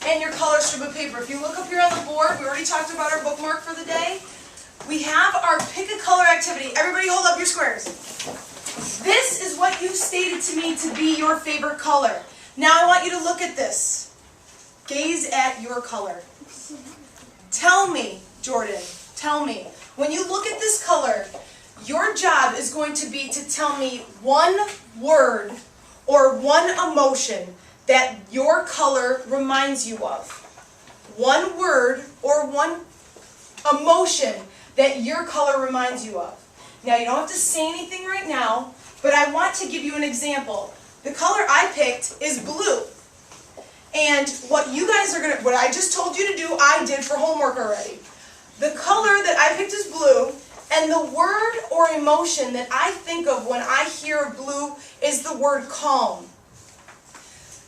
and your color strip of paper. If you look up here on the board, we already talked about our bookmark for the day. We have our pick a color activity. Everybody hold up your squares. This is what you stated to me to be your favorite color. Now I want you to look at this. Gaze at your color. Tell me, Jordan, tell me, when you look at this color, your job is going to be to tell me one word or one emotion that your color reminds you of. One word or one emotion that your color reminds you of. Now, you don't have to say anything right now, but I want to give you an example. The color I picked is blue. And what you guys are going to, what I just told you to do, I did for homework already. The color that I picked is blue, and the word or emotion that I think of when I hear blue is the word calm.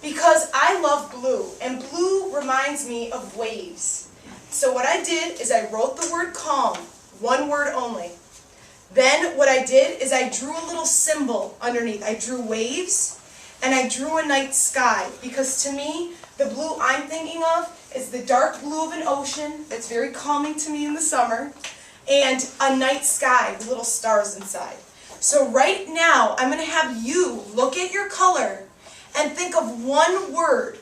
Because I love blue, and blue reminds me of waves. So what I did is I wrote the word calm, one word only. Then what I did is I drew a little symbol underneath. I drew waves, and I drew a night sky, because to me, the blue I'm thinking of is the dark blue of an ocean that's very calming to me in the summer, and a night sky with little stars inside. So right now, I'm going to have you look at your color and think of one word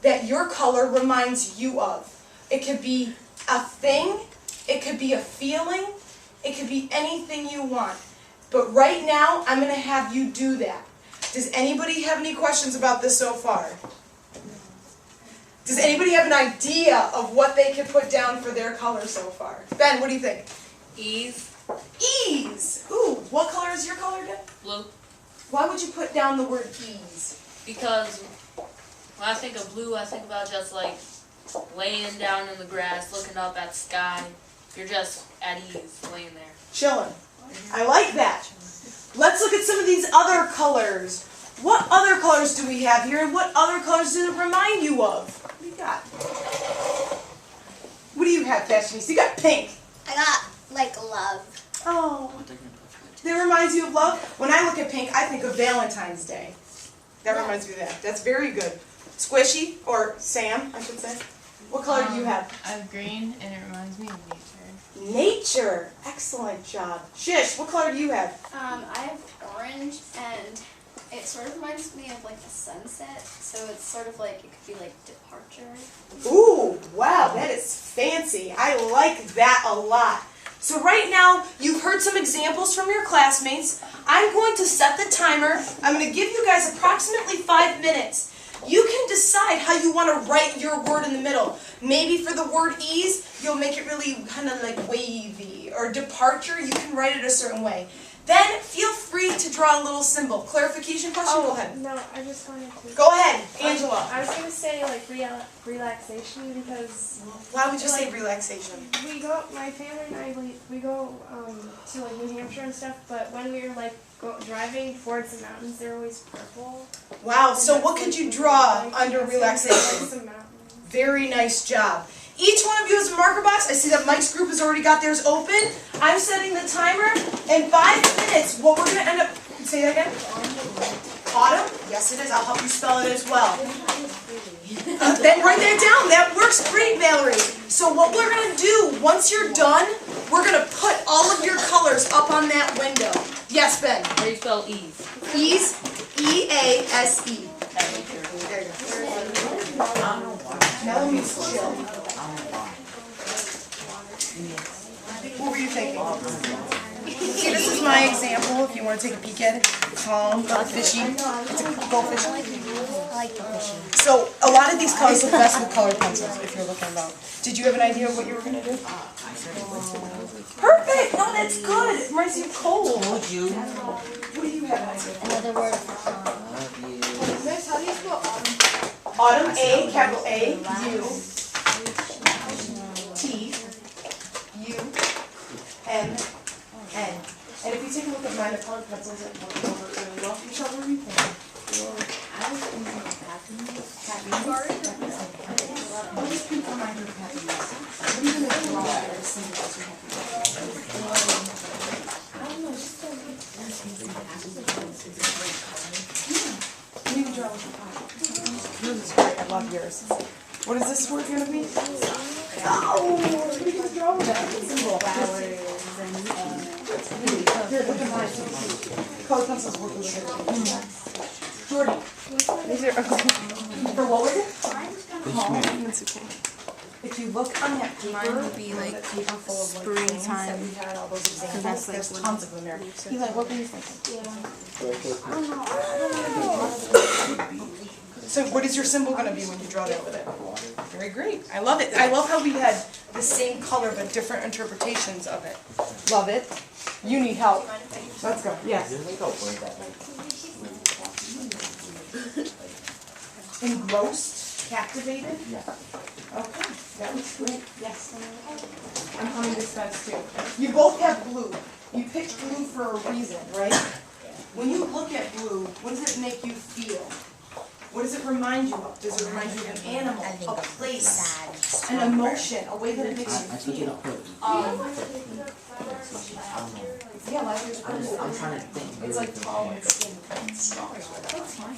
that your color reminds you of. It could be a thing, it could be a feeling, it could be anything you want. But right now, I'm going to have you do that. Does anybody have any questions about this so far? Does anybody have an idea of what they could put down for their color so far? Ben, what do you think? Ease. Ease. Ooh, what color is your color again? Blue. Why would you put down the word ease? Because when I think of blue, I think about just like laying down in the grass, looking up at the sky. You're just at ease, laying there. Chilling. I like that. Let's look at some of these other colors. What other colors do we have here, and what other colors does it remind you of? What do you got? What do you have, Cashmere? You got pink. I got, like, love. Oh. That reminds you of love? When I look at pink, I think of Valentine's Day. That reminds me of that. That's very good. Squishy, or Sam, I should say. What color do you have? I have green, and it reminds me of nature. Nature. Excellent job. Shish, what color do you have? I have orange, and it sort of reminds me of, like, the sunset. So it's sort of like, it could be, like, departure. Ooh, wow, that is fancy. I like that a lot. So right now, you've heard some examples from your classmates. I'm going to set the timer. I'm going to give you guys approximately 5 minutes. You can decide how you want to write your word in the middle. Maybe for the word ease, you'll make it really kind of like wavy. Or departure, you can write it a certain way. Then feel free to draw a little symbol. Clarification question? Go ahead. No, I just wanted to... Go ahead, Angela. I was going to say, like, relaxation, because... Why would you say relaxation? We go, my family and I, we go to, like, New Hampshire and stuff, but when we were, like, driving towards the mountains, they're always purple. Wow, so what could you draw under relaxation? Some mountains. Very nice job. Each one of you has a marker box. I see that Mike's group has already got theirs open. I'm setting the timer. In 5 minutes, what we're going to end up... Say that again? Autumn? Yes, it is. I'll help you spell it as well. Then write that down. That works great, Valerie. So what we're going to do, once you're done, we're going to put all of your colors up on that window. Yes, Ben? How do you spell ease? Ease. E-A-S-E. There you go. Now let me chill. What were you thinking? See, this is my example, if you want to take a peek at it. Calm, fishy. Go fishing. I like the fishing. So, a lot of these colors look best with colored pencils, if you're looking about. Did you have an idea of what you were going to do? Perfect! No, that's good. It reminds you of cold. What do you have? Another word. Miss, how do you spell autumn? Autumn, A, capital A, U, T, U, N, N. And if you take a look at mine, the colored pencils are working over really well for each other. What do you think? I was thinking of happiness. What does pink remind you of happiness? What are you going to draw there as soon as you I don't know, just so good. Happiness is a great color. You can draw with your pocket. Yours is great. I love yours. What is this word gonna be? Oh, what are you gonna draw with that? Flowers Here, look at mine. Color pencils work with it. Jordy. These are for what was it? That's okay. If you look on that paper, Mine would be like paper full of like things that we had all those examples. that's, like, There's what tons of them there. Eli, what were you thinking? So what is your symbol gonna be when you draw that with it? Very great. I love it. I love how we had the same color but different interpretations of it. Love it. You need help. Let's go. Yes. Engrossed, captivated? Okay, that looks great. Yes. I'm humming this fence too. You both have blue. You picked blue for a reason, right? When you look at blue, what does it make you feel? What does it remind you of? Does it remind you of an animal, a place, an emotion, a way that it makes you feel? Yeah, like I'm trying to think. it's like tall and skinny and strong. That's fine.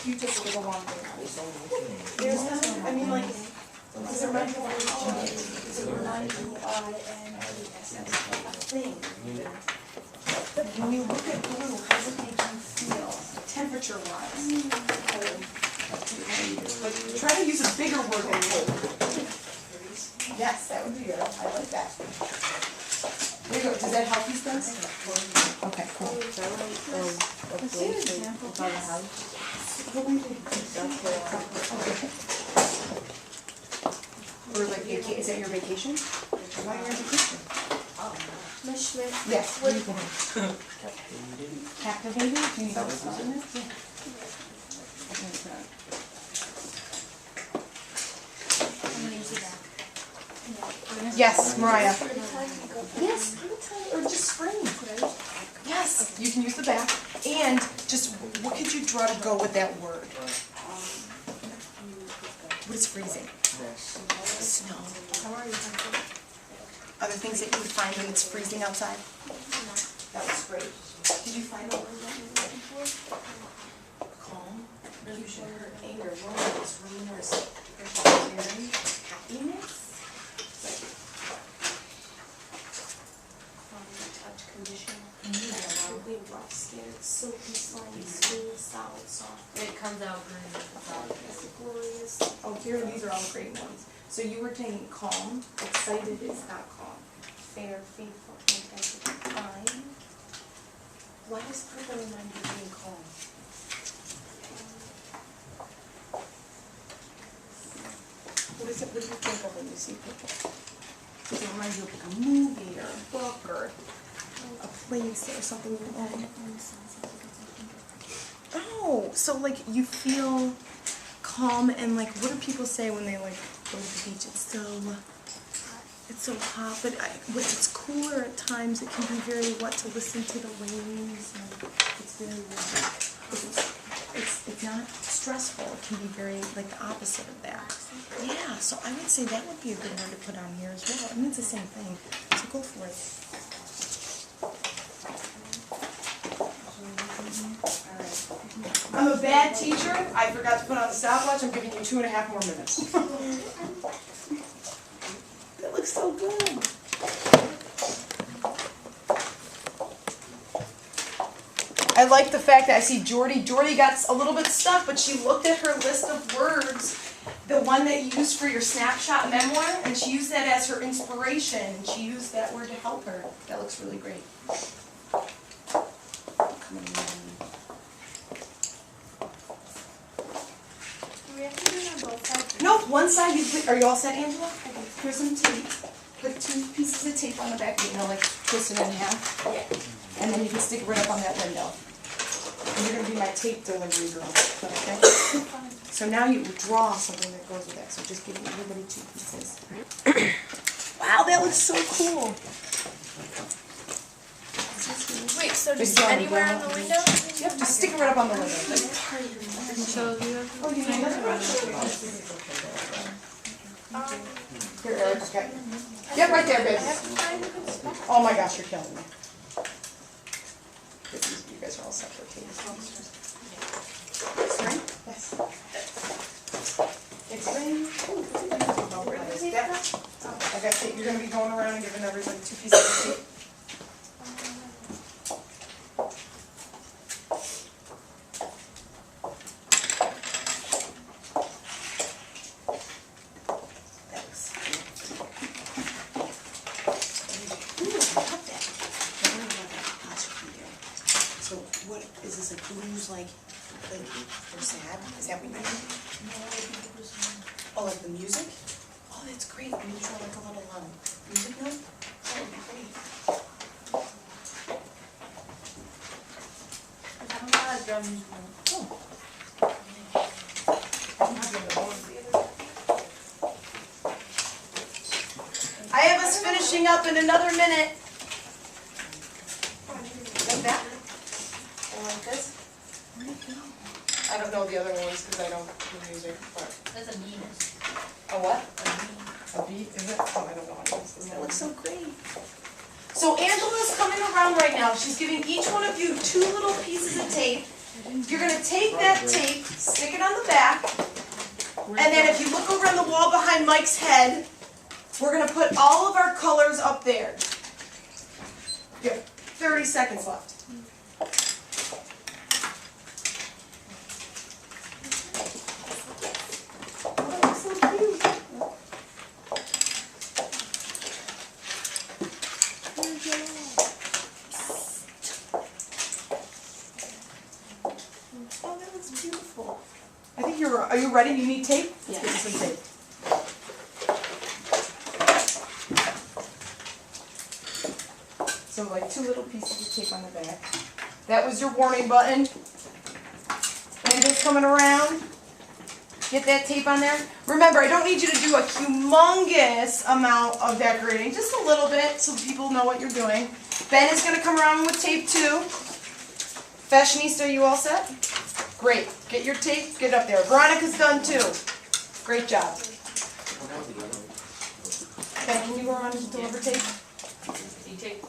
You just go along with it. There's nothing, I mean, like, does it remind you of a does it remind you of a thing? When you look at blue, how does it make you feel, temperature-wise? But try to use a bigger word than blue. Yes, that would be good. I like that. There you go. Does that help you, Spence? Okay, cool. Or like, is that your vacation? Why are you on vacation? Yes. What do you think? Captivated? Do you need to spell in this? Yeah. Yes, Mariah. Yes, or just spring. Yes, you can use the back. And just, what could you draw to go with that word? What is freezing? Snow. How are you? Other things that you would find when it's freezing outside? That was great. Did you find the word that you were looking for? Calm, confusion, anger, loneliness, remorse, caring, happiness. Touch, conditional, really rough, scared, silky, slimy, smooth, solid, soft. It comes out green. Glorious. Oh, here, these are all great ones. So you were saying calm, excited is not calm. Fair, faithful, fantastic, kind. Why does purple remind you of being calm? What do you think of when you see purple? Does it remind you of like a movie or a book or a place or something like that? Oh, so like you feel calm and like what do people say when they like go to the beach? It's so hot, but it's cooler at times. It can be very to listen to the waves. And it's very it's not stressful. It can be very like the opposite of that. Yeah, so I would say that would be a good word to put on here as well. I mean, it's the same thing. So go for it. I'm a bad teacher. I forgot to put on the stopwatch. I'm giving you 2.5 more minutes. That looks so good. I like the fact that I see Jordy. Jordy got a little bit stuck, but she looked at her list of words, the one that you used for your snapshot memoir, and she used that as her inspiration. She used that word to help her. That looks really great. Come on. No, one side. Are you all set, Angela? Here's some tape. Put 2 pieces of tape on the back, like twist it in half. Yeah. And then you can stick it right up on that window. And you're going to be my tape delivery girl. Okay? So now you draw something that goes with that. So just give everybody 2 pieces. Wow, that looks so cool. Wait, so Just just anywhere on the window? Yep, just stick it right up on the window. So you have Oh, do you need another brush? Here, Eric, okay. Yep, right there, baby. Oh my gosh, you're killing me. You guys are all separate tables. Sorry? Yes. It's raining. got tape. You're gonna be going around and giving everybody 2 pieces of tape. Thanks. Ooh, I love that. I really love that apostrophe there. So what, is this like blues, like or sad? Is that what you mean? Oh, like the music? Oh, that's great. We need to try like a little music note. That would be great. I'm not a drum musical. Oh. I have us finishing up in another minute. Like that? Or like this? I don't know the other ones because I don't do music, but. That's a Venus. A what? A beat, is it? Oh, I don't know. That looks so great. So Angela's coming around right now. She's giving each one of you 2 little pieces of tape. You're going to take that tape, stick it on the back, and then if you look over on the wall behind Mike's head, we're going to put all of our colors up there. You have 30 seconds left. Oh, that's so cute. Oh, that looks beautiful. I think are you ready? You need tape? Yeah. Let's get you some tape. So like 2 little pieces of tape on the back. That was your warning button. Angela's coming around. Get that tape on there. Remember, I don't need you to do a humongous amount of decorating. Just a little bit so people know what you're doing. Ben is going to come around with tape too. Fashionista, are you all set? Great. Get your tape, get up there. Veronica's done too. Great job. Ben, can you go around and deliver tape? You take.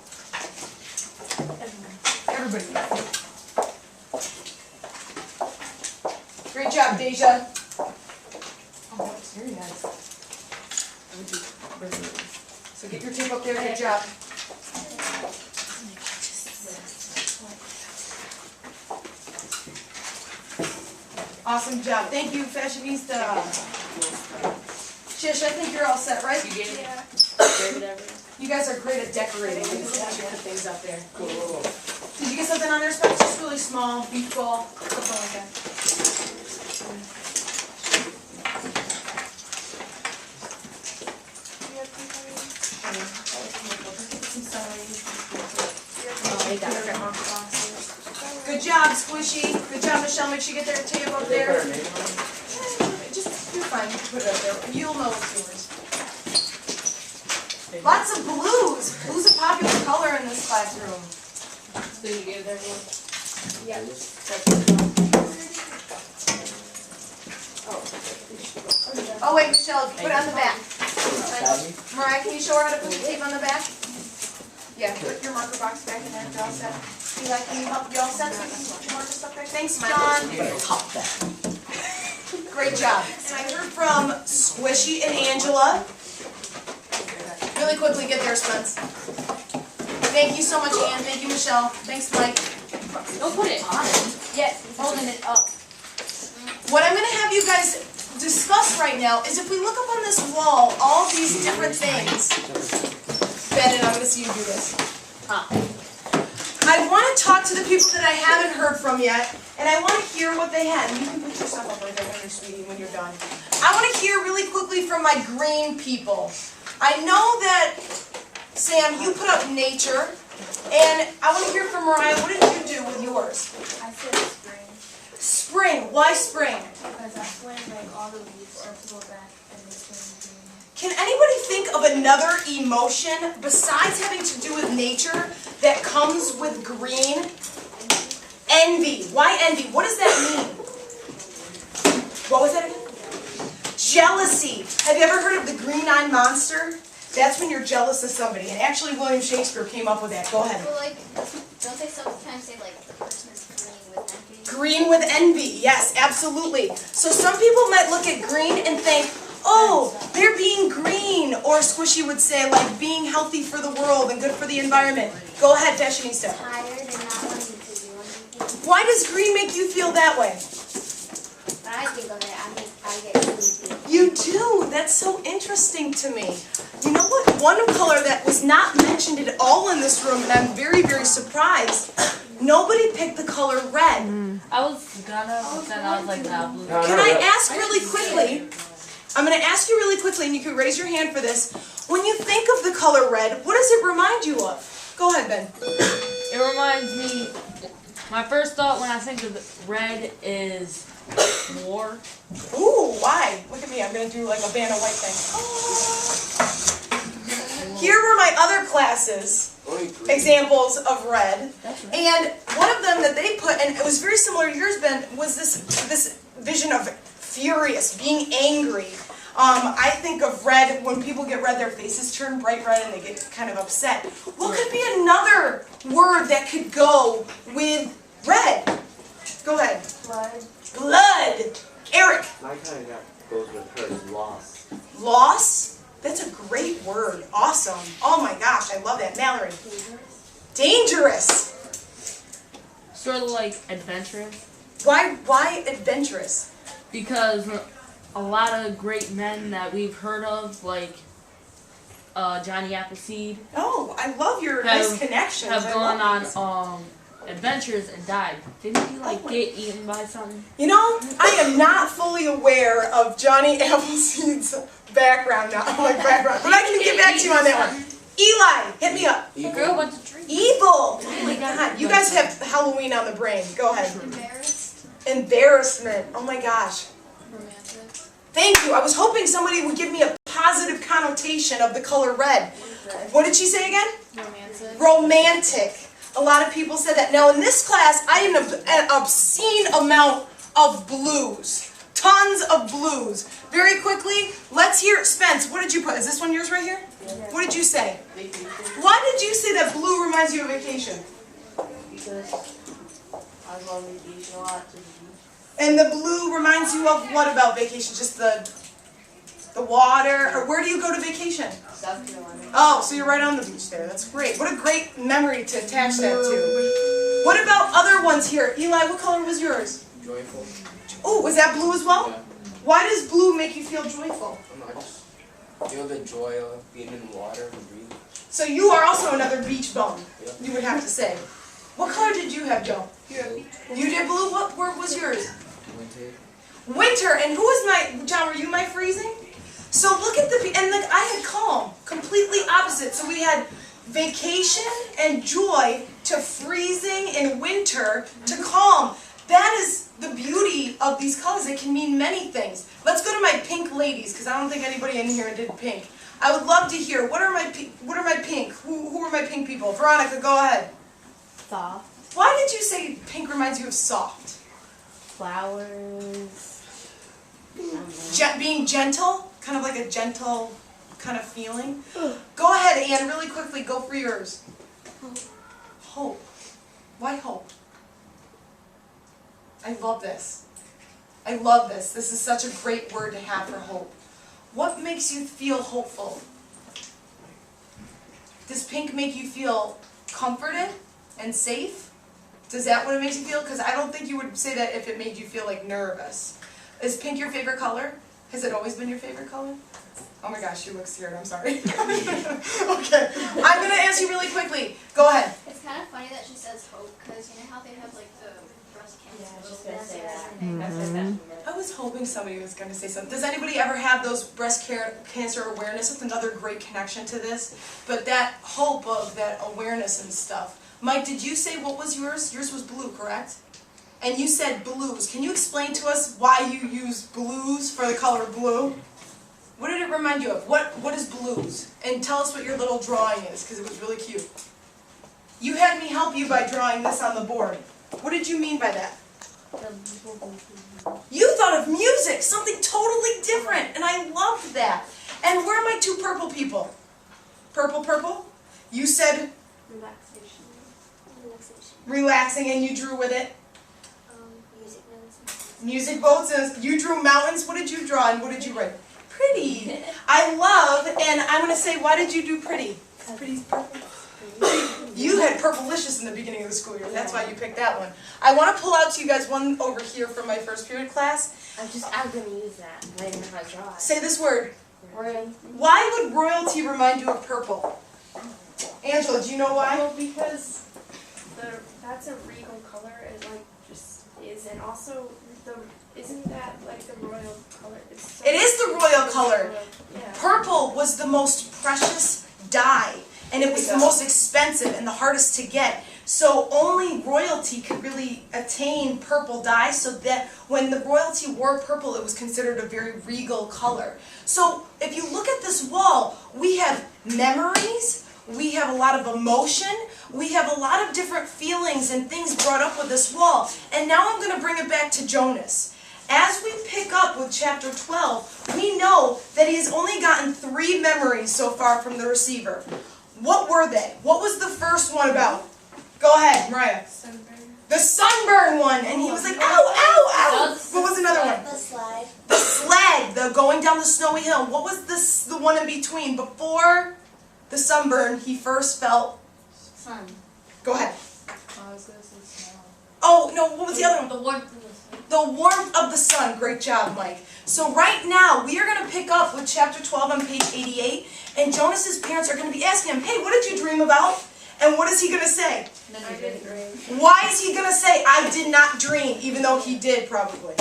Everybody. Great job, Deja. Oh, that's very nice. So get your tape up there, good job. Awesome job. Thank you, Fashionista. Shish, I think you're all set, right? You get it? Yeah. Whatever. You guys are great at decorating. You just have to put things up there. Cool. Did you get something on there, Spence? Just really small, beach ball, something like that. Good job, Squishy. Good job, Michelle. Make sure you get their tape up there. Just, you're fine. You can put it up there. You'll know it's yours. Lots of blues. Blue's a popular color in this classroom. So you gave everyone? Yeah. Oh wait, Michelle, put it on the back. Mariah, can you show her how to put the tape on the back? Yeah, put your marker box back in there. You're all set. Eli, can you help? You all set? So you can put your marker stuff back. Thanks, John. Great job. And I heard from Squishy and Angela. Really quickly get there, Spence. Thank you so much, Ann. Thank you, Michelle. Thanks, Mike. Don't put it on. Yes, holding it up. What I'm going to have you guys discuss right now is if we look up on this wall, all these different things. Ben, and I'm going to see you do this. I want to talk to the people that I haven't heard from yet, and I want to hear what they had. You can put your stuff up right there when you're sweetie, when you're done. I want to hear really quickly from my green people. I know that, Sam, you put up nature, and I want to hear from Mariah. What did you do with yours? I said spring. Spring. Why spring? Because that's when like all the leaves start to go back and they turn green. Can anybody think of another emotion besides having to do with nature that comes with green? Envy. Why envy? What does that mean? What was that again? Jealousy. Have you ever heard of the green-eyed monster? That's when you're jealous of somebody. And actually, William Shakespeare came up with that. Go ahead. So like, don't they sometimes say like the person is green with envy? Green with envy. Yes, absolutely. So some people might look at green and think, Oh, they're being green, or Squishy would say, like, being healthy for the world and good for the environment. Go ahead, Fashionista. Tired and not wanting to do anything. Why does green make you feel that way? When I think of it, I get sleepy. You do. That's so interesting to me. You know what? One color that was not mentioned at all in this room, and I'm very, very surprised. Nobody picked the color red. I was gonna, but then I was like, nah, blue. Can I ask really quickly? I'm going to ask you really quickly, and you can raise your hand for this. When you think of the color red, what does it remind you of? Go ahead, Ben. It reminds me, my first thought when I think of red is war. Ooh, why? Look at me. I'm going to do like a Vanna White thing. Here were my other classes. Examples of red, and one of them that they put, and it was very similar to yours, Ben, was this vision of furious, being angry. I think of red, when people get red, their faces turn bright red and they get kind of upset. What could be another word that could go with red? Go ahead. Blood. Blood. Eric. My kind of goes with hers, loss. Loss? That's a great word. Awesome. Oh my gosh, I love that. Mallory. Dangerous. Sort of like adventurous. Why adventurous? Because a lot of great men that we've heard of, like Johnny Appleseed, Oh, I love your nice connections. have I gone love these. on adventures and died. Didn't he like get eaten by something? You know, I am not fully aware of Johnny Appleseed's background now. Like background, but I can get back to you on that one. Eli, hit me up. Girl went to tree. Evil. Oh my God, you guys have Halloween on the brain. Go ahead. Embarrassed. Embarrassment. Oh my gosh. Romantic. Thank you. I was hoping somebody would give me a positive connotation of the color red. What did she say again? Romantic. Romantic. A lot of people said that. Now in this class, I have an obscene amount of blues. Tons of blues. Very quickly, let's hear, Spence, what did you put? Is this one yours right here? Yeah. What did you say? Vacation. Why did you say that blue reminds you of vacation? Because I love vacation a lot. And the blue reminds you of what about vacation? Just the water? Or where do you go to vacation? South Carolina. Oh, so you're right on the beach there. That's great. What a great memory to attach that to. What about other ones here? Eli, what color was yours? Joyful. Oh, was that blue as well? Yeah. Why does blue make you feel joyful? I'm not just feel the joy of being in the water and breathing. So you are also another beach bum, Yeah. you would have to say. What color did you have, Joe? You did blue? What word was yours? Winter. Winter. And who was my, John, were you my freezing? So look at and like I had calm, completely opposite. So we had vacation and joy to freezing and winter to calm. That is the beauty of these colors. They can mean many things. Let's go to my pink ladies, because I don't think anybody in here did pink. I would love to hear, what are my pink? Who are my pink people? Veronica, go ahead. Soft. Why did you say pink reminds you of soft? Flowers. Being gentle? Kind of like a gentle kind of feeling? Go ahead, Anne, really quickly, go for yours. Hope. Why hope? I love this. I love this. This is such a great word to have for hope. What makes you feel hopeful? Does pink make you feel comforted and safe? Does that what it makes you feel? Because I don't think you would say that if it made you feel like nervous. Is pink your favorite color? Has it always been your favorite color? Oh my gosh, you look scared. I'm sorry. Okay. I'm going to ask you really quickly. Go ahead. It's kind of funny that she says hope, because you know how they have like the breast cancer. Yeah, I was just gonna say that. I was hoping somebody was going to say something. Does anybody ever have those breast cancer awareness? It's another great connection to this. But that hope of that awareness and stuff. Mike, did you say what was yours? Yours was blue, correct? And you said blues. Can you explain to us why you use blues for the color blue? What did it remind you of? What is blues? And tell us what your little drawing is, because it was really cute. You had me help you by drawing this on the board. What did you mean by that? You thought of music, something totally different, and I loved that. And where are my two purple people? Purple, purple? You said Relaxation. relaxing, and you drew with it. Music notes. Music boats, and you drew mountains. What did you draw, and what did you write? Pretty. I love, and I'm going to say, why did you do pretty? Pretty's perfect. You had Purplicious in the beginning of the school year. That's why you picked that one. I want to pull out to you guys one over here from my first period class. I'm gonna use that. I didn't know how to draw it. Say this word. Royal. Why would royalty remind you of purple? Angela, do you know why? Well, because that's a regal color. It like just is, and also isn't that like the royal color? It's It is the royal color. Yeah. Purple was the most precious dye, and it was the most expensive and the hardest to get. So only royalty could really attain purple dye, so that when the royalty wore purple, it was considered a very regal color. So if you look at this wall, we have memories, we have a lot of emotion, we have a lot of different feelings and things brought up with this wall. And now I'm going to bring it back to Jonas. As we pick up with chapter 12, we know that he has only gotten 3 memories so far from the receiver. What were they? What was the first one about? Go ahead, Mariah. Sunburn. The sunburn one, and he was like, ow, ow, ow. What was another one? The slide. The sled, the going down the snowy hill. What was the one in between? Before the sunburn, he first felt. Sun. Go ahead. I was gonna say smell. Oh no, what was the other one? The warmth of the sun. The warmth of the sun. Great job, Mike. So right now, we are going to pick up with chapter 12 on page 88, and Jonas's parents are going to be asking him, hey, what did you dream about? And what is he going to say? I didn't dream. Why is he going to say, I did not dream, even though he did probably?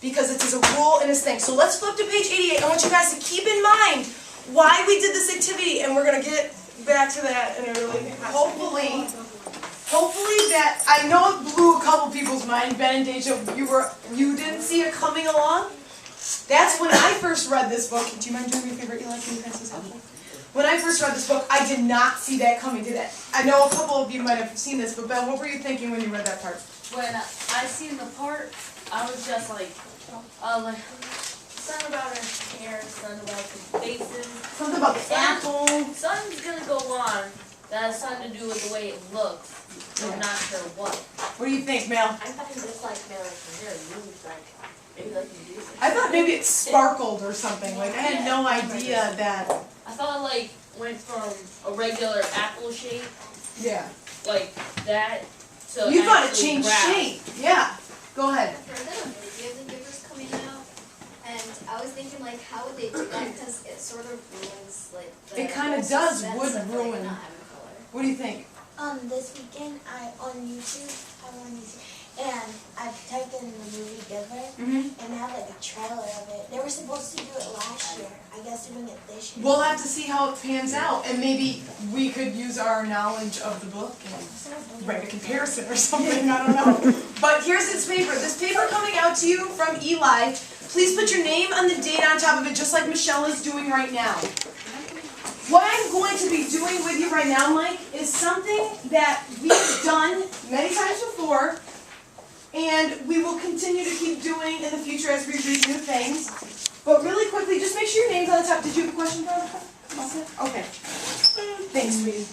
Because it's a rule in his thing. So let's flip to page 88. I want you guys to keep in mind why we did this activity, and we're going to get back to that in a really, hopefully that, I know it blew a couple people's mind. Ben and Deja, you didn't see it coming along? That's when I first read this book. Do you mind doing me a favor, Eli? Can you pass this out? When I first read this book, I did not see that coming, did it? I know a couple of you might have seen this, but Ben, what were you thinking when you read that part? When I seen the part, I was just like, something about her hair, something about the faces. Something about the apple. Something's gonna go on that has something to do with the way it looks. I'm not sure what. What do you think, Mel? I thought it looked like her hair moved, like maybe like you do something. I thought maybe it sparkled or something. Like, I had no idea that. I thought it like went from a regular apple shape, Yeah. like that, to You thought it actually changed round. shape. Yeah. Go ahead. I've heard of a movie of the givers coming out, and I was thinking like, how would they do that? Because it sort of ruins like the It kinda whole does, suspense would of, like, ruin. not having color. What do you think? This weekend I'm on YouTube, and I typed in the movie Giver, and they had like a trailer of it. They were supposed to do it last year. I guess they're doing it this year. We'll have to see how it pans out, and maybe we could use our knowledge of the book and write a comparison or something. I don't know. But here's this paper. This paper coming out to you from Eli. Please put your name and the date on top of it, just like Michelle is doing right now. What I'm going to be doing with you right now, Mike, is something that we've done many times before, and we will continue to keep doing in the future as we read new things. But really quickly, just make sure your name's on the top. Did you have a question, Veronica? Okay. Thanks, sweetie.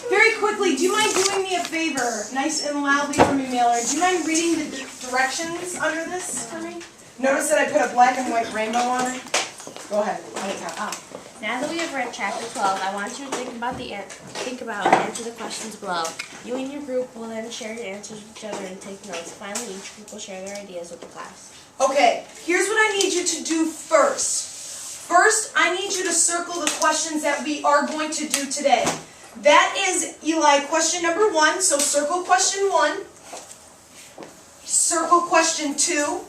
Very quickly, do you mind doing me a favor, nice and loudly for me, Mailer? Do you mind reading the directions under this for me? Notice that I put a black and white rainbow on it. Go ahead, on the top. Now that we have read chapter 12, I want you to think about and answer the questions below. You and your group will then share your answers with each other and take notes. Finally, each group will share their ideas with the class. Okay, here's what I need you to do first. First, I need you to circle the questions that we are going to do today. That is, Eli, question number 1. So circle question 1. Circle question 2.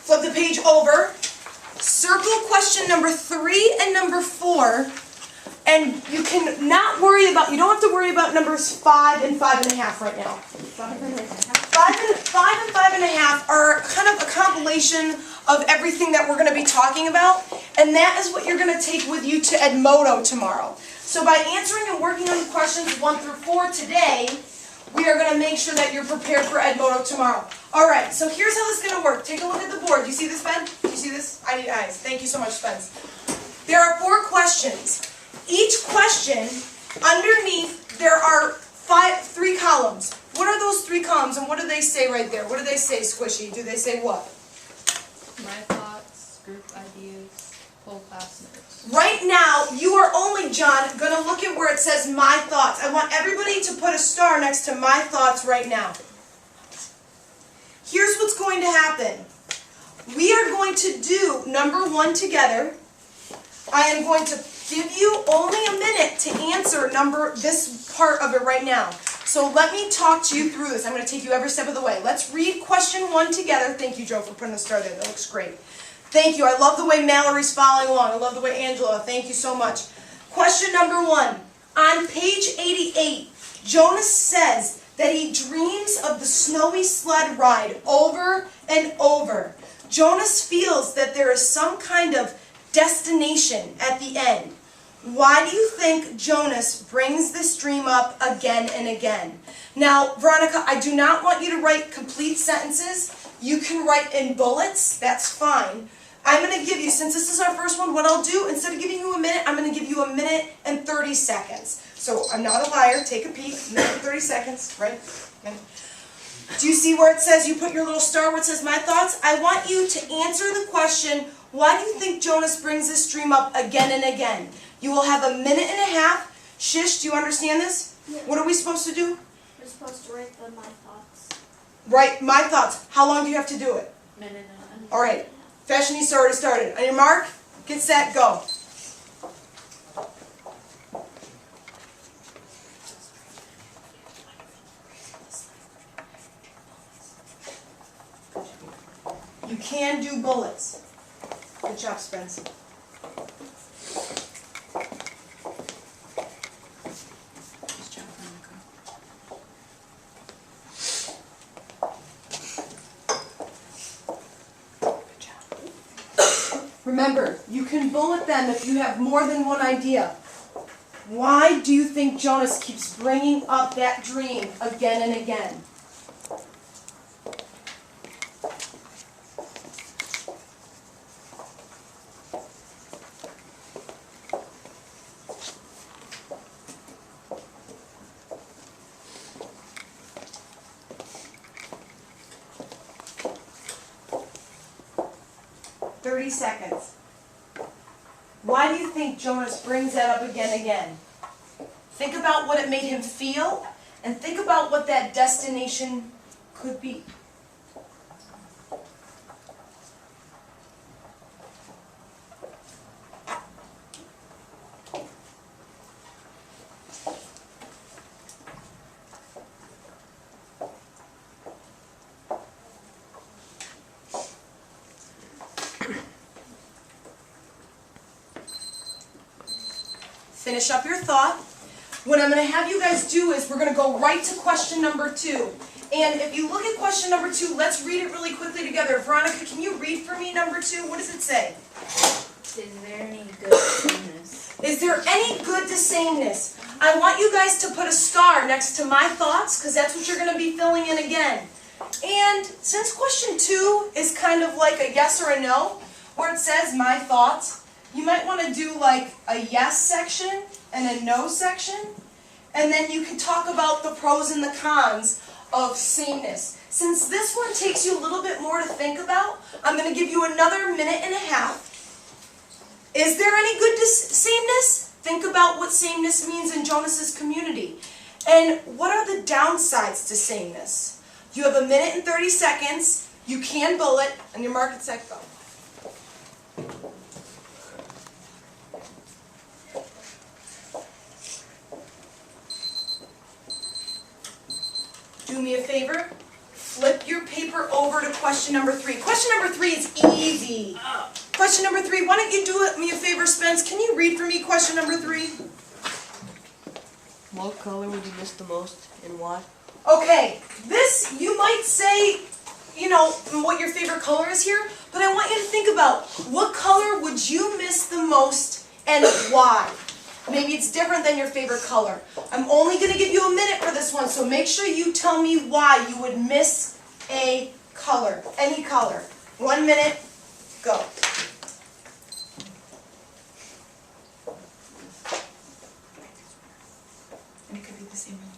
Flip the page over. Circle question number 3 and number 4. And you can not worry about, you don't have to worry about numbers 5 and 5.5 right now. 5 and 5.5 are kind of a compilation of everything that we're going to be talking about. And that is what you're going to take with you to Edmodo tomorrow. So by answering and working on questions 1 through 4 today, we are going to make sure that you're prepared for Edmodo tomorrow. All right, so here's how this is going to work. Take a look at the board. Do you see this, Ben? Do you see this? I need eyes. Thank you so much, Spence. There are 4 questions. Each question, underneath, there are 3 columns. What are those 3 columns, and what do they say right there? What do they say, Squishy? Do they say what? My thoughts, group ideas, whole class notes. Right now, you are only, John, going to look at where it says my thoughts. I want everybody to put a star next to my thoughts right now. Here's what's going to happen. We are going to do number 1 together. I am going to give you only a minute to answer this part of it right now. So let me talk to you through this. I'm going to take you every step of the way. Let's read question 1 together. Thank you, Joe, for putting the star there. That looks great. Thank you. I love the way Mallory's following along. I love the way Angela. Thank you so much. Question number 1. On page 88, Jonas says that he dreams of the snowy sled ride over and over. Jonas feels that there is some kind of destination at the end. Why do you think Jonas brings this dream up again and again? Now, Veronica, I do not want you to write complete sentences. You can write in bullets. That's fine. I'm going to give you, since this is our first one, what I'll do, instead of giving you a minute, I'm going to give you a minute and 30 seconds. So I'm not a liar. Take a peek. Minute and 30 seconds, right? Okay. Do you see where it says, you put your little star where it says my thoughts? I want you to answer the question, why do you think Jonas brings this dream up again and again? You will have a minute and a half. Shish, do you understand this? Yeah. What are we supposed to do? We're supposed to write the my thoughts. Write my thoughts. How long do you have to do it? Minute and a half. All right. Fashionista already started. On your mark, get set, go. You can do bullets. Good job, Spence. Remember, you can bullet them if you have more than one idea. Why do you think Jonas keeps bringing up that dream again and again? Seconds. Why do you think Jonas brings that up again and again? Think about what it made him feel, and think about what that destination could be. Finish up your thought. What I'm going to have you guys do is we're going to go right to question number 2. And if you look at question number 2, let's read it really quickly together. Veronica, can you read for me number 2? What does it say? Is there any good to sameness? Is there any good to sameness? I want you guys to put a star next to my thoughts, because that's what you're going to be filling in again. And since question 2 is kind of like a yes or a no, where it says my thoughts, you might want to do like a yes section and a no section, and then you can talk about the pros and the cons of sameness. Since this one takes you a little bit more to think about, I'm going to give you another minute and a half. Is there any good sameness? Think about what sameness means in Jonas's community. And what are the downsides to sameness? You have a minute and 30 seconds. You can bullet, and your mark and set, go. Do me a favor, flip your paper over to question number 3. Question number 3 is easy. Question number 3, why don't you do me a favor, Spence? Can you read for me question number 3? What color would you miss the most and why? Okay, this, you might say, you know, what your favorite color is here, but I want you to think about what color would you miss the most and why? Maybe it's different than your favorite color. I'm only going to give you a minute for this one, so make sure you tell me why you would miss a color, any color. 1 minute, go. And it could be the same one.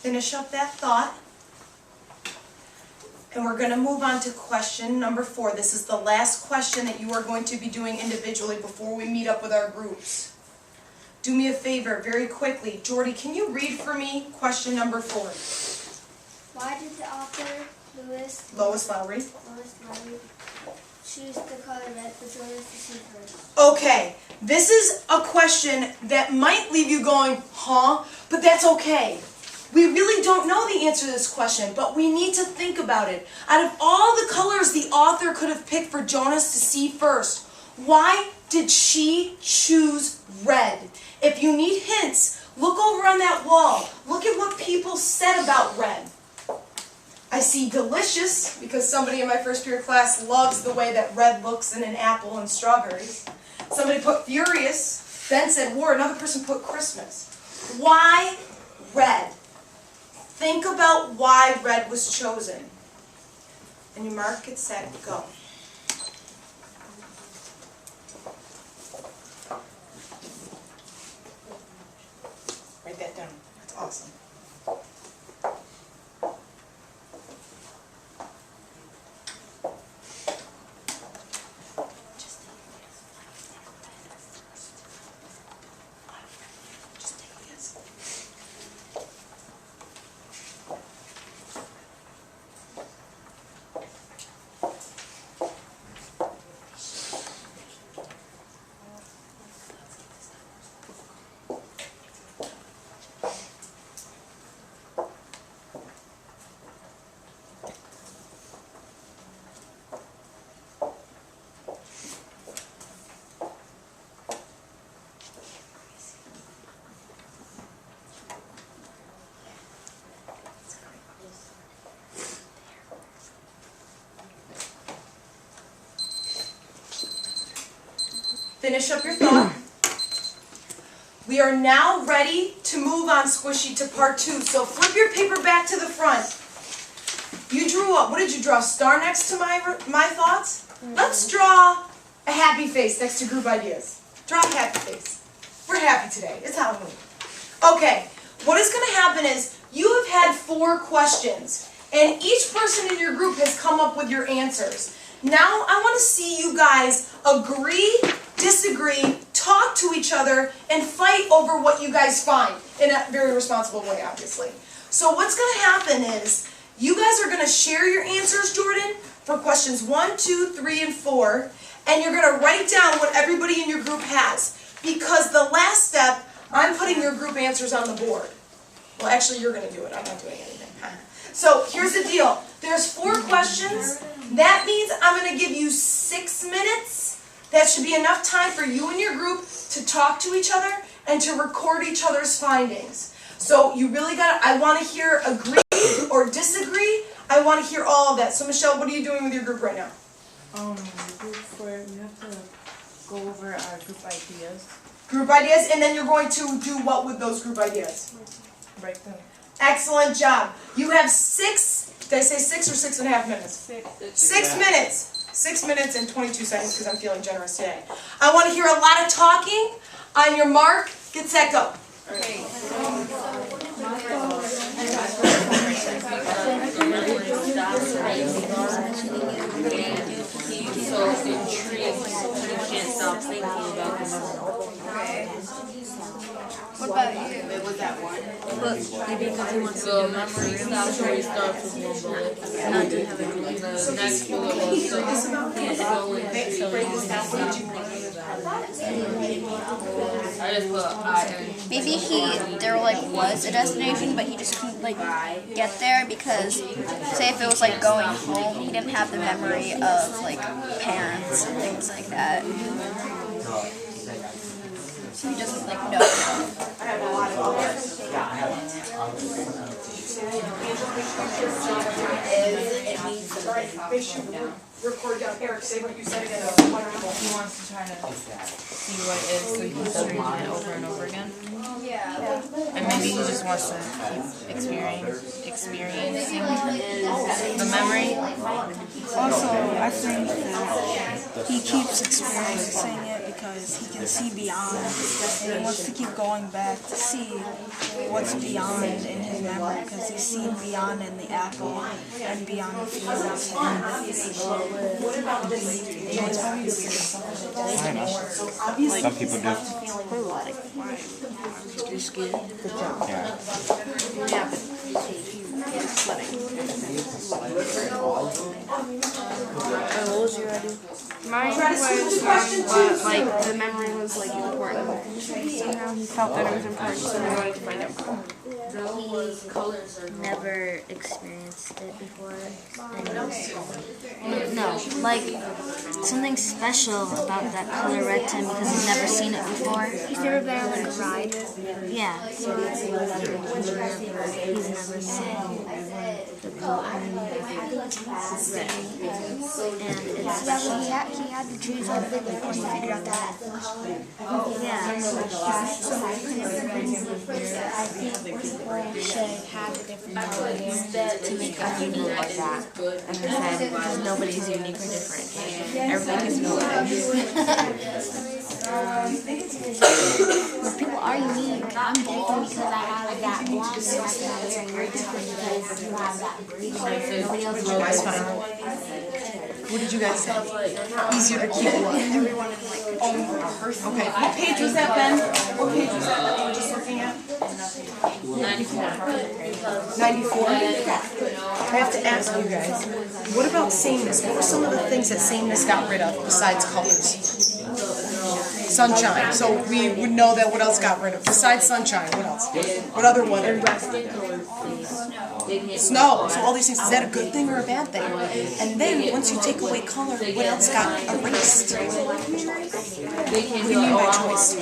Finish up that thought. And we're going to move on to question number 4. This is the last question that you are going to be doing individually before we meet up with our groups. Do me a favor, very quickly. Jordy, can you read for me question number 4? Why did the author Lois Lowry. choose the color red for Jordan to see first? Okay, this is a question that might leave you going, huh? But that's okay. We really don't know the answer to this question, but we need to think about it. Out of all the colors the author could have picked for Jonas to see first, why did she choose red? If you need hints, look over on that wall. Look at what people said about red. I see delicious, because somebody in my first period class loves the way that red looks in an apple and strawberries. Somebody put furious, then said war, another person put Christmas. Why red? Think about why red was chosen. And you mark it, set, go. Write that down. That's awesome. Finish up your thought. We are now ready to move on, Squishy, to part 2. So flip your paper back to the front. You drew up, what did you draw? Star next to my thoughts? Let's draw a happy face next to group ideas. Draw a happy face. We're happy today. It's Halloween. Okay, what is going to happen is you have had 4 questions, and each person in your group has come up with your answers. Now I want to see you guys agree, disagree, talk to each other, and fight over what you guys find in a very responsible way, obviously. So what's going to happen is you guys are going to share your answers, Jordan, for questions 1, 2, 3, and 4, and you're going to write down what everybody in your group has. Because the last step, I'm putting your group answers on the board. Well, actually, you're going to do it. I'm not doing anything. So here's the deal. There's 4 questions. That means I'm going to give you 6 minutes. That should be enough time for you and your group to talk to each other and to record each other's findings. So you really got to, I want to hear agree or disagree. I want to hear all of that. So Michelle, what are you doing with your group right now? Group 4, we have to go over our group ideas. Group ideas, and then you're going to do what with those group ideas? Write them. Excellent job. You have 6, did I say 6 or 6.5 minutes? 6 minutes. 6 minutes and 22 seconds because I'm feeling generous today. I want to hear a lot of talking. On your mark, get set, go. Okay. He's so intrigued, he can't stop thinking about the What about you? because he wants the memory stops where he starts with 1 bullet. The next bullet was so he's going I just put Maybe there was a destination, but he just couldn't get there because, say, if it was going home, he didn't have the memory of parents and things like that. So he doesn't know. Make sure you record down. Eric, say what you said again. Wonderful. He wants to try to see what it is, so he's reading it over and over again. Yeah. And maybe he just wants to keep experiencing the memory. Also, I think that he keeps experiencing it because he can see beyond, and he wants to keep going back to see what's beyond in his memory, because he's seen beyond in the apple and beyond the fields. Some people do. Just good. Yeah. What was your idea? Mine was but like the memory was like important. Somehow he felt that it was important, so we wanted to find out more. Never experienced it before. No, like something special about that color red to him because he's never seen it before. He's never been on like a ride. Yeah, so he's never seen the color. And it's special. He had to choose one thing before he figured out that. Yeah. Should have a different color to make us unique like that. And I said, because nobody's unique or different. Everything is Well, people are unique. I'm different because I have that blonde personality, and you're different because you have that green. Nobody else is That's fine. What did you guys say? Easier to keep everyone in like own person. Okay. What page was that, Ben? What page was that you were just looking at? 94. 94? I have to ask you guys, what about sameness? What were some of the things that sameness got rid of besides colors? Sunshine. So we would know that. What else got rid of? Besides sunshine, what else? What other one? Snow. So all these things, is that a good thing or a bad thing? And then once you take away color, what else got erased? What do you mean by choice?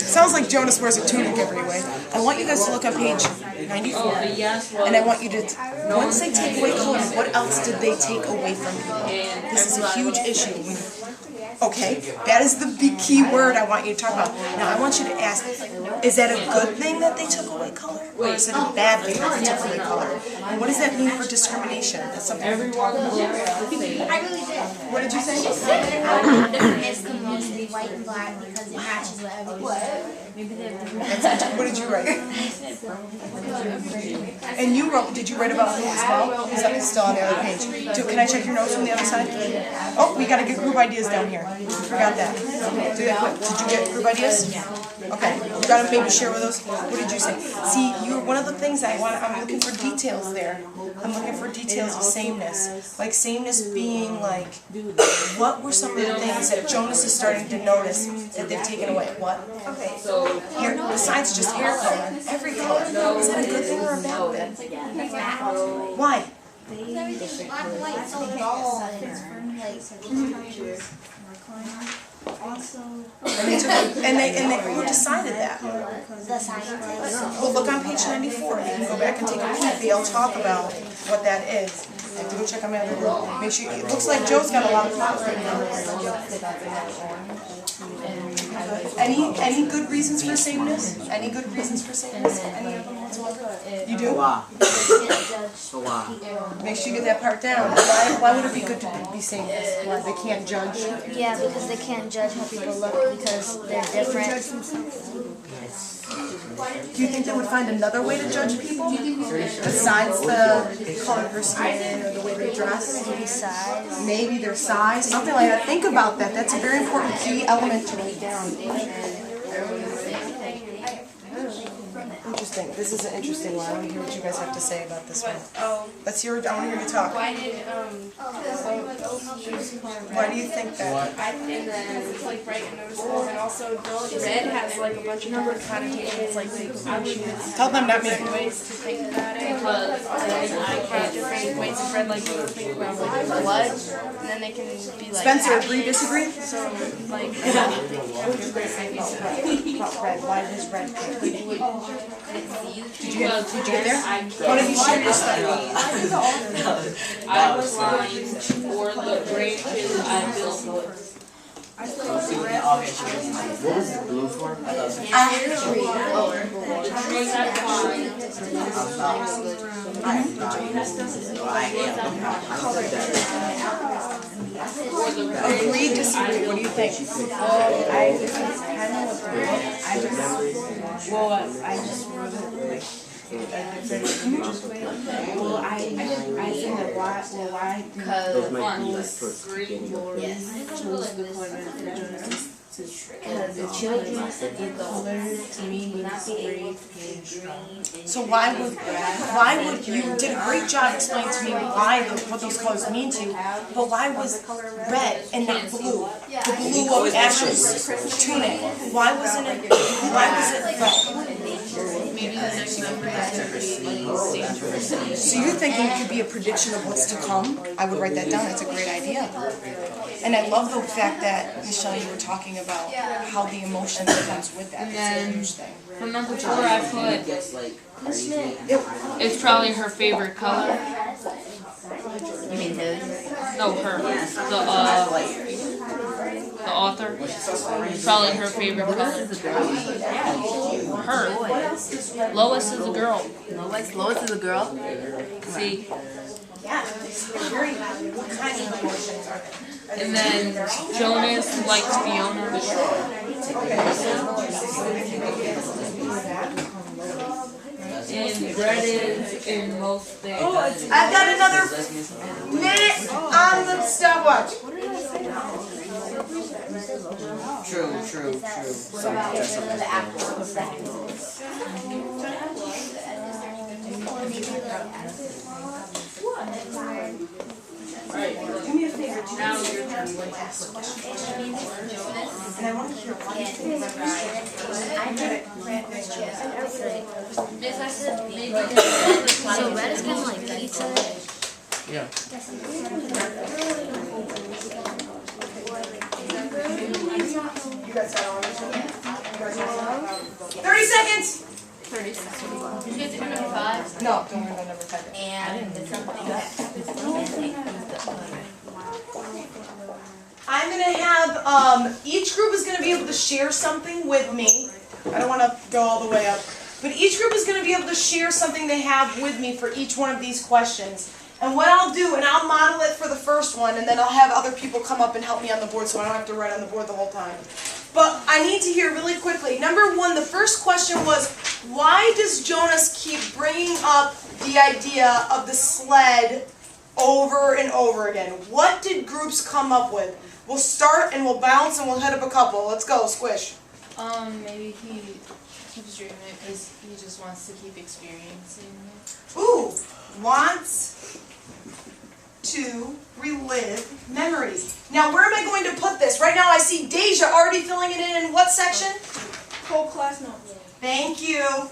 Sounds like Jonas wears a tunic every way. I want you guys to look on page 94, and I want you to, once they take away color, what else did they take away from people? This is a huge issue. Okay, that is the big key word I want you to talk about. Now I want you to ask, is that a good thing that they took away color? Or is it a bad thing that they took away color? And what does that mean for discrimination? That's something we're talking about. I really did. What did you say? It's the most white and black because it matches with everything. What did you write? And you wrote, did you write about blue as well? Is that still on the other page? Can I check your notes from the other side? Oh, we gotta get group ideas down here. Forgot that. Do that quick. Did you get group ideas? Okay. You gotta maybe share with us. What did you say? See, you're one of the things I'm looking for details there. I'm looking for details of sameness. Like sameness being like, what were some of the things that Jonas is starting to notice that they've taken away? What? Okay. Hair, besides just hair color, every color. Is that a good thing or a bad thing? Why? Black and white so dull And who decided that? the scientists. Well, look on page 94. You can go back and take a peek. They'll talk about what that is. I have to go check on my other group. Make sure. It looks like Joe's got a lot of thoughts right now. Any good reasons for sameness? Any good reasons for sameness? Any of them whatsoever? You do? Make sure you get that part down. Why would it be good to be sameness? Why they can't judge? Yeah, because they can't judge how people look because they're different. Do you think they would find another way to judge people besides the color of their skin or the way they dress? Maybe size. Maybe their size, something like that. Think about that. That's a very important key element to write down. Interesting. This is an interesting one. I want to hear what you guys have to say about this one. Let's hear. I want to hear you talk. Why did Why do you think that? I think that it's like bright and noticeable, and also red has like a bunch of different connotations, like they can choose Tell them not me. different ways to think about it. Different ways of red, like you can think about like blood, and then they can be like. Spencer, agree, disagree? So like. About red. Why does red pick? Did you get there? One of you share your study. I was looking for the branches I built. What was the blue for? Agree, disagree. What do you think? So why would you did a great job explaining to me what those colors mean to you, but why was red and not blue? The blue of Asher's tunic. Why was it red? So you're thinking it could be a prediction of what's to come? I would write that down. That's a great idea. And I love the fact that, Michelle, you were talking about how the emotion that comes with that. That's a huge thing. For number 4, I put it's probably her favorite color. You mean his? No, her. The author. Probably her favorite color. Her. Lois is a girl. Lois is a girl? See? Yeah. What kind of emotions are there? And then Jonas likes Fiona. And red is in most things. I've got another minute on the stopwatch. True. Do me a favor, now your turn. Ask a question. And I want to hear one thing. So red is kind of like pizza. Yeah. 30 seconds! 30 seconds. Did you get to number 5? No, don't worry about number 5. I'm going to have, each group is going to be able to share something with me. I don't want to go all the way up. But each group is going to be able to share something they have with me for each one of these questions. And what I'll do, and I'll model it for the first one, and then I'll have other people come up and help me on the board so I don't have to write on the board the whole time. But I need to hear really quickly. Number 1, the first question was, why does Jonas keep bringing up the idea of the sled over and over again? What did groups come up with? We'll start and we'll bounce and we'll hit up a couple. Let's go, Squish. Maybe he keeps dreaming it because he just wants to keep experiencing it. Ooh, wants to relive memories. Now, where am I going to put this? Right now I see Deja already filling it in what section? Whole class notes. Thank you.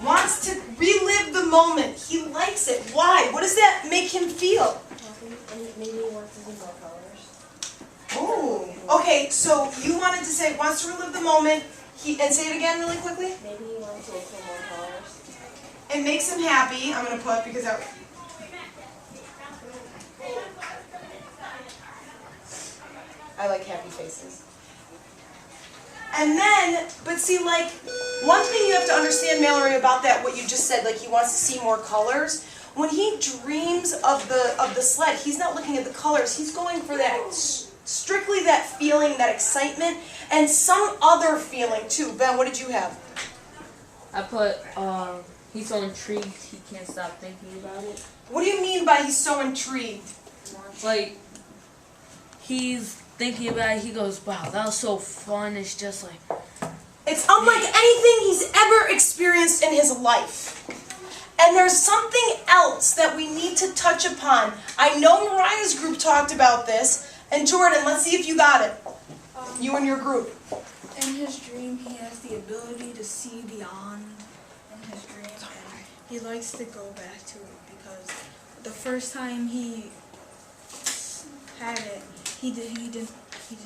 Wants to relive the moment. He likes it. Why? What does that make him feel? Maybe he wants to see more colors. Ooh. Okay, so you wanted to say wants to relive the moment. And say it again really quickly. Maybe he wants to see more colors. It makes him happy. I'm going to put because that. I like happy faces. And then, but see, like, one thing you have to understand, Mallory, about that, what you just said, like he wants to see more colors. When he dreams of the sled, he's not looking at the colors. He's going for that, strictly that feeling, that excitement, and some other feeling too. Ben, what did you have? I put, he's so intrigued he can't stop thinking about it. What do you mean by he's so intrigued? Like, he's thinking about it, he goes, wow, that was so fun. It's just like... It's unlike anything he's ever experienced in his life. And there's something else that we need to touch upon. I know Mariah's group talked about this. And Jordan, let's see if you got it. You and your group. In his dream, he has the ability to see beyond in his dream. And he likes to go back to it because the first time he had it, he didn't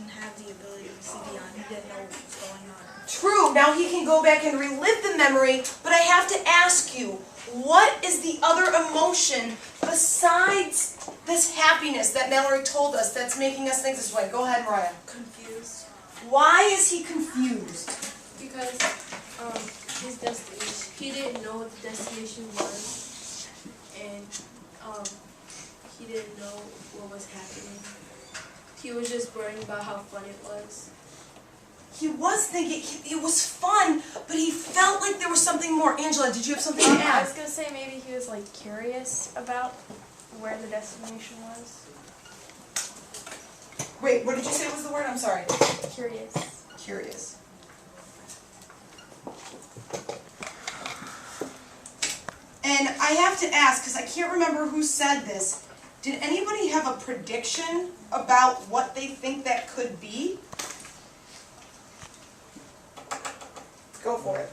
have the ability to see beyond. He didn't know what was going on. True. Now he can go back and relive the memory, but I have to ask you, what is the other emotion besides this happiness that Mallory told us that's making us think this way? Go ahead, Mariah. Confused. Why is he confused? Because his destination, he didn't know what the destination was, and he didn't know what was happening. He was just worrying about how fun it was. He was thinking it was fun, but he felt like there was something more. Angela, did you have something to I add? was gonna say maybe he was like curious about where the destination was. Wait, what did you say was the word? I'm sorry. Curious. Curious. And I have to ask, because I can't remember who said this, did anybody have a prediction about what they think that could be? Go for it.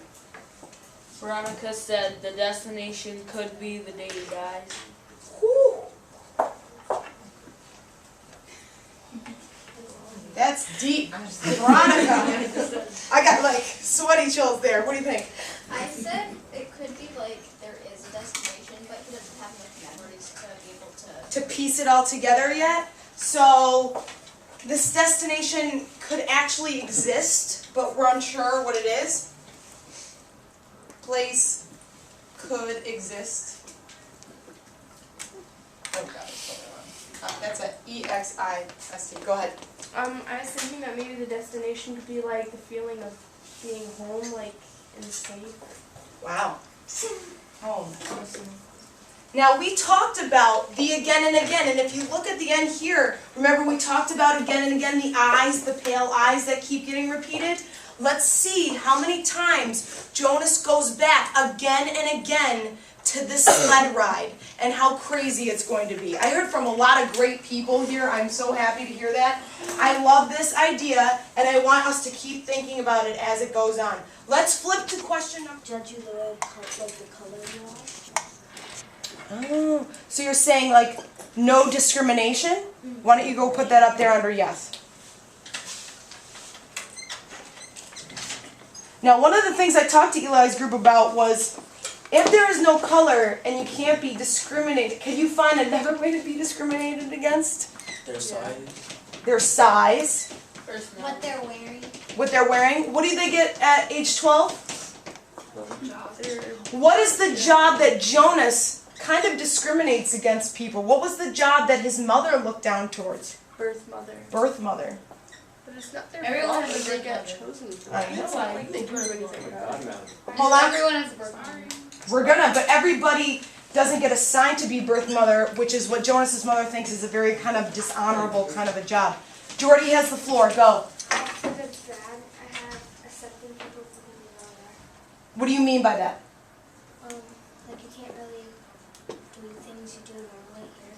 Veronica said the destination could be the day he dies. Whew. That's deep. Veronica. I got like sweaty chills there. What do you think? I said it could be like there is a destination, but he doesn't have enough memories to be able to... To piece it all together yet. So this destination could actually exist, but we're unsure what it is. Place could exist. Oh God, it's totally wrong. That's a E-X-I-S-T. Go ahead. I was thinking that maybe the destination could be like the feeling of being home, like and safe. Wow. Home. Now we talked about the again and again, and if you look at the end here, remember we talked about again and again the eyes, the pale eyes that keep getting repeated? Let's see how many times Jonas goes back again and again to this sled ride and how crazy it's going to be. I heard from a lot of great people here. I'm so happy to hear that. I love this idea, and I want us to keep thinking about it as it goes on. Let's flip to question number... Judge you the color you are? Oh, so you're saying like no discrimination? Why don't you go put that up there under yes? Now, one of the things I talked to Eli's group about was, if there is no color and you can't be discriminated, can you find another way to be discriminated against? Their size. Their size. What they're wearing. What they're wearing. What do they get at age 12? What is the job that Jonas kind of discriminates against people? What was the job that his mother looked down towards? Birth mother. Birth mother. But it's not their Everyone fault has that a they get birth chosen for I it. know. It's not like they do everything about it. Hold on. Everyone has a birth mother. We're gonna, but everybody doesn't get assigned to be birth mother, which is what Jonas's mother thinks is a very kind of dishonorable kind of a job. Jordy has the floor. Go. Because it's bad, I have accepting people for who they are. What do you mean by that? Like you can't really do things you do normally here.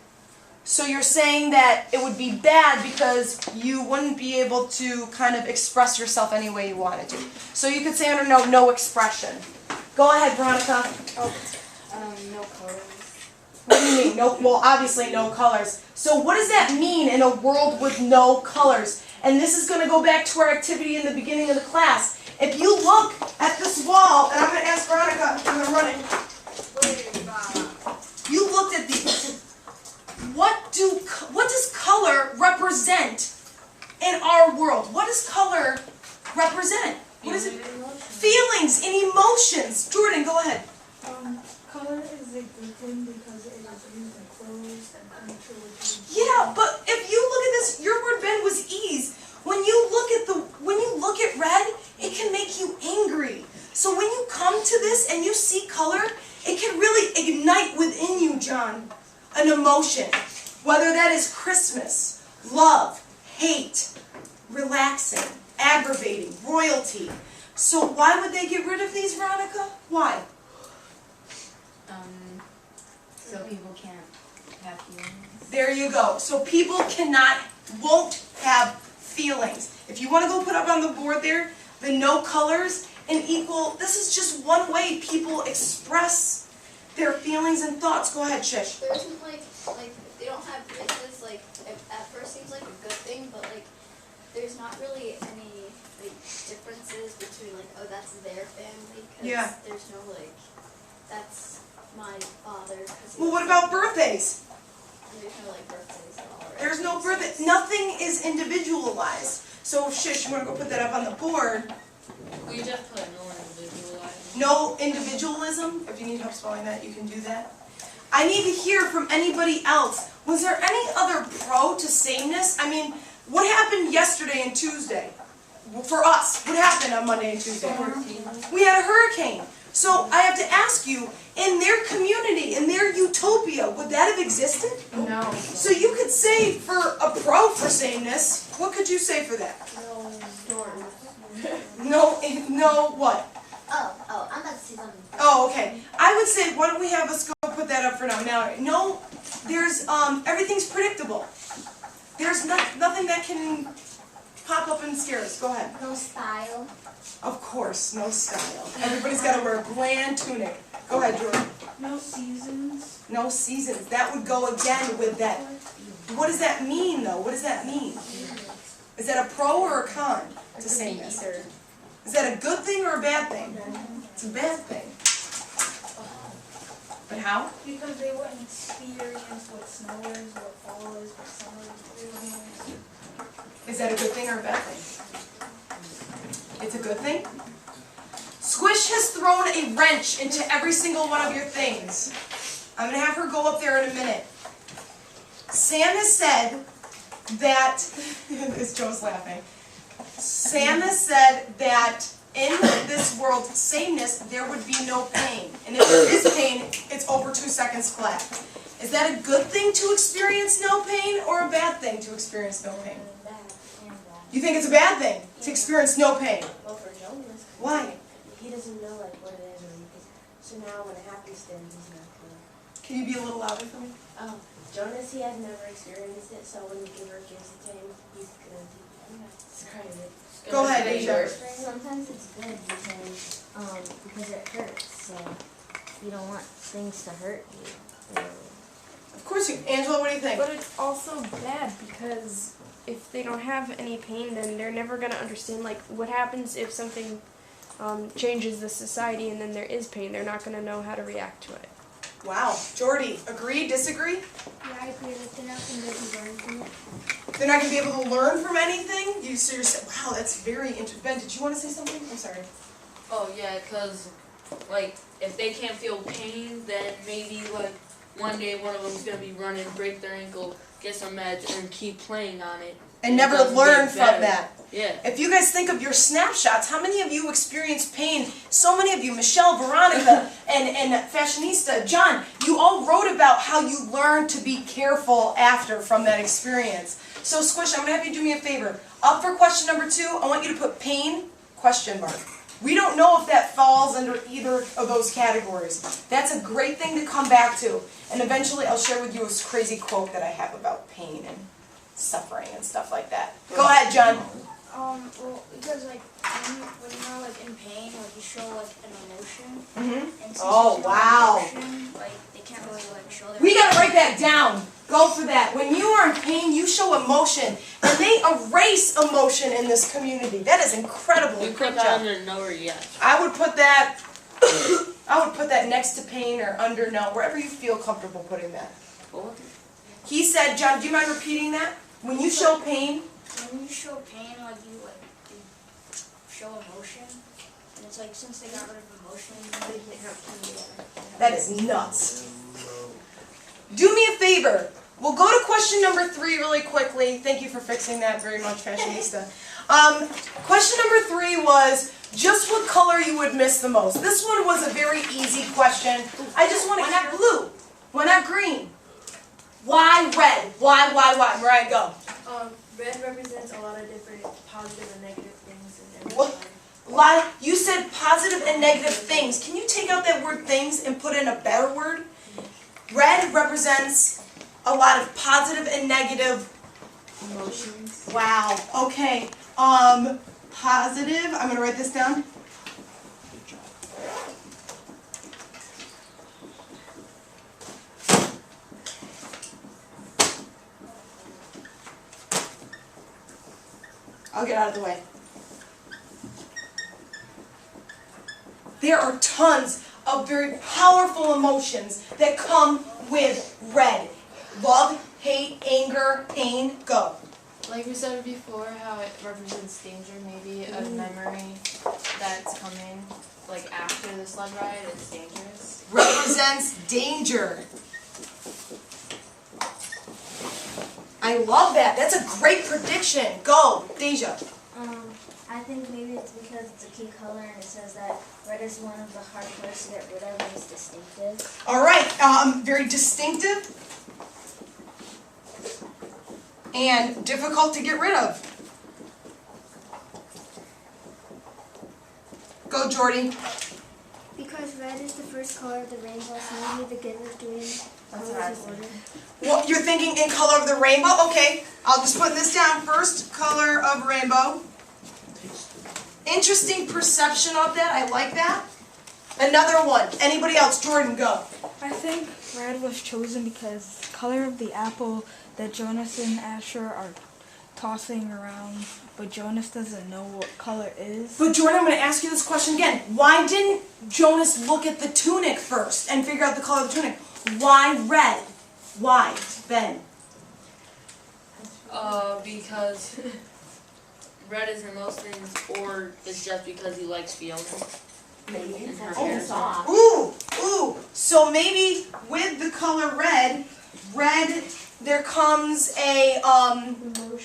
So you're saying that it would be bad because you wouldn't be able to kind of express yourself any way you wanted to. So you could say under no expression. Go ahead, Veronica. No colors. What do you mean? No, well, obviously no colors. So what does that mean in a world with no colors? And this is going to go back to our activity in the beginning of the class. If you look at this wall, and I'm going to ask Veronica, I'm going to run it. You looked at these. What does color represent in our world? What does color represent? What is it? Feelings and emotions. Jordan, go ahead. Color is a good thing because it is used in clothes and furniture. Yeah, but if you look at this, your word Ben was ease. When you look at red, it can make you angry. So when you come to this and you see color, it can really ignite within you, John, an emotion. Whether that is Christmas, love, hate, relaxing, aggravating, royalty. So why would they get rid of these, Veronica? Why? So people can't have feelings. There you go. So people won't have feelings. If you want to go put up on the board there, the no colors and equal, this is just one way people express their feelings and thoughts. Go ahead, Shish. There isn't like they don't have races, like at first seems like a good thing, but like there's not really any like differences between like, oh, that's their family, because there's no like, that's my father. Well, what about birthdays? There's no like birthdays at all. Right? There's no birthday. Nothing is individualized. So, Shish, you want to go put that up on the board? We just put no individualized. No individualism. If you need help spelling that, you can do that. I need to hear from anybody else. Was there any other pro to sameness? I mean, what happened yesterday and Tuesday? For us, what happened on Monday and Tuesday? We had a hurricane. So I have to ask you, in their community, in their utopia, would that have existed? No. So you could say for a pro for sameness, what could you say for that? No, what? Oh, I'm about to say something. Oh, okay. I would say, why don't we have us go put that up for now? Now, no, there's, everything's predictable. There's nothing that can pop up and scare us. Go ahead. No style. Of course, no style. Everybody's got to wear a bland tunic. Go ahead, Jordan. No seasons. No seasons. That would go again with that. What does that mean, though? What does that mean? Is that a pro or a con to sameness? Is that a good thing or a bad thing? It's a bad thing. But how? Because they wouldn't experience what snow is, what fall is, what summer is. Is that a good thing or a bad thing? It's a good thing? Squish has thrown a wrench into every single one of your things. I'm going to have her go up there in a minute. Sam has said that, this Joe's laughing. Sam has said that in this world, sameness, there would be no pain. And if there is pain, it's over 2 seconds flat. Is that a good thing to experience no pain or a bad thing to experience no pain? You think it's a bad thing to experience no pain? Well, for Jonas. Why? He doesn't know like what it is, or because so now when it happens to him, he's not gonna. Can you be a little louder for me? Oh, Jonas, he has never experienced it, so when the giver gives it to him, he's gonna describe it. Go ahead, Asia. Sometimes it's good because it hurts, so you don't want things to hurt you. Of course you. Angela, what do you think? But it's also bad because if they don't have any pain, then they're never going to understand, like, what happens if something changes the society and then there is pain. They're not going to know how to react to it. Wow. Jordy, agree, disagree? Yeah, I agree that they're not going to be able to learn from it. They're not going to be able to learn from anything? So you're saying, wow, that's very interesting. Ben, did you want to say something? I'm sorry. Oh yeah, because like if they can't feel pain, then maybe like one day one of them's gonna be running, break their ankle, get some meds, and keep playing on it. And never learn from that. Yeah. If you guys think of your snapshots, how many of you experienced pain? So many of you, Michelle, Veronica, and Fashionista, John, you all wrote about how you learned to be careful after from that experience. So Squish, I'm going to have you do me a favor. Up for question number 2, I want you to put pain, question mark. We don't know if that falls under either of those categories. That's a great thing to come back to. And eventually I'll share with you a crazy quote that I have about pain and suffering and stuff like that. Go ahead, John. Well, because like when you're like in pain, like you show like an emotion. Mm-hmm. And since Oh, you show wow. an emotion, like they can't really like show their. We gotta write that down. Go for that. When you are in pain, you show emotion. And they erase emotion in this community. That is incredible. We put that under no or yes. I would put that next to pain or under no, wherever you feel comfortable putting that. He said, John, do you mind repeating that? When you show pain, When you show pain, like you show emotion, and it's like since they got rid of emotion, they didn't have pain together. that is nuts. Do me a favor. We'll go to question number 3 really quickly. Thank you for fixing that very much, Fashionista. Question number 3 was just what color you would miss the most. This one was a very easy question. I just want to hear blue. Why not green? Why red? Why? Mariah, go. Red represents a lot of different positive and negative things in every What? You said positive and negative things. Can you take out that word things and put in a better word? Red represents a lot of positive and negative emotions. Wow. Okay. Positive. I'm going to write this down. I'll get out of the way. There are tons of very powerful emotions that come with red. Love, hate, anger, pain, go. Like we said before, how it represents danger, maybe a memory that's coming, like after the sled ride, it's dangerous. Represents danger. I love that. That's a great prediction. Go, Deja. I think maybe it's because it's a key color and it says that red is one of the hard colors to get rid of and it's distinctive. All right, very distinctive and difficult to get rid of. Go, Jordy. Because red is the first color of the rainbow, so maybe the giver's doing colors in order. Well, you're thinking in color of the rainbow? Okay, I'll just put this down. First color of rainbow. Interesting perception of that. I like that. Another one. Anybody else? Jordan, go. I think red was chosen because the color of the apple that Jonas and Asher are tossing around, but Jonas doesn't know what color is. But Jordan, I'm going to ask you this question again. Why didn't Jonas look at the tunic first and figure out the color of the tunic? Why red? Why, Ben? Because red is in most things, or it's just because he likes Fiona. Maybe. And her Oh, hair. soft. Ooh. So maybe with the color red, there comes a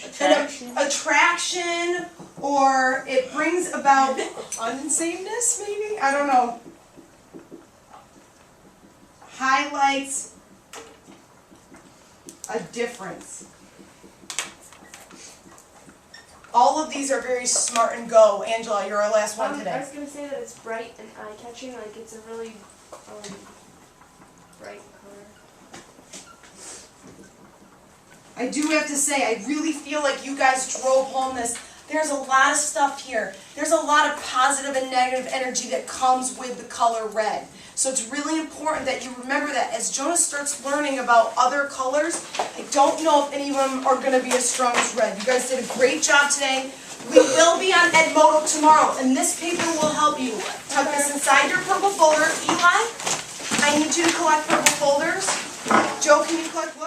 Attraction. an attraction, or it brings about unsameness. Maybe, I don't know. Highlights a difference. All of these are very smart and go. Angela, you're our last one I today. was gonna say that it's bright and eye-catching, like it's a really bright color. I do have to say, I really feel like you guys drove home this. There's a lot of stuff here. There's a lot of positive and negative energy that comes with the color red. So it's really important that you remember that as Jonas starts learning about other colors. I don't know if any of them are going to be as strong as red. You guys did a great job today. We will be on Edmodo tomorrow, and this paper will help you. Tuck this inside your purple folder. Eli, I need you to collect purple folders. Joe, can you collect